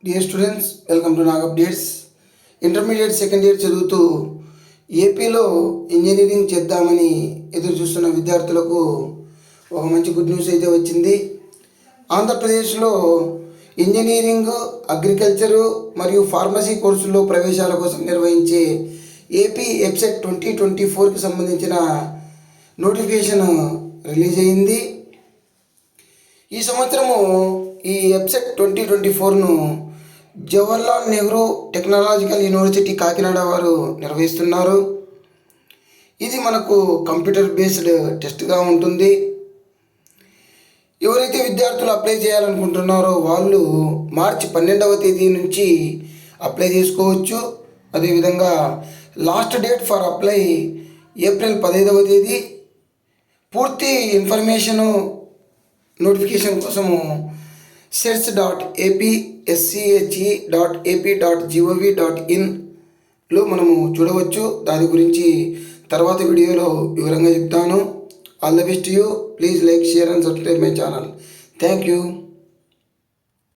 Dear students, welcome to Nag updates. Intermediate second year చదువుతూ ఏపీలో engineering చేద్దామని ఎదురు చూస్తున్న విద్యార్థులకు ఒక మంచి గుడ్ న్యూస్ అయితే వచ్చింది. ఆంధ్రప్రదేశ్లో ఇంజనీరింగ్, అగ్రికల్చరు మరియు ఫార్మసీ కోర్సుల్లో ప్రవేశాల కోసం నిర్వహించే ఏపీ ఎబ్సెట్ 2024కి సంబంధించిన నోటిఫికేషన్ రిలీజ్ అయింది. ఈ సంవత్సరము ఈ ఎబ్సెట్ 2024ను జవహర్లాల్ నెహ్రూ టెక్నాలజికల్ యూనివర్సిటీ కాకినాడ వారు నిర్వహిస్తున్నారు. ఇది మనకు కంప్యూటర్ బేస్డ్ టెస్ట్గా ఉంటుంది. ఎవరైతే విద్యార్థులు అప్లై చేయాలనుకుంటున్నారో వాళ్ళు మార్చి 12వ తేదీ నుంచి అప్లై చేసుకోవచ్చు. అదేవిధంగా last date for apply April 15వ తేదీ. పూర్తి ఇన్ఫర్మేషను నోటిఫికేషన్ కోసము sets.ap.sche.ap.gov.in మనము చూడవచ్చు. దాని గురించి తర్వాత వీడియోలో వివరంగా చెప్తాను. All the best you. Please like, share and subscribe my channel. Thank you.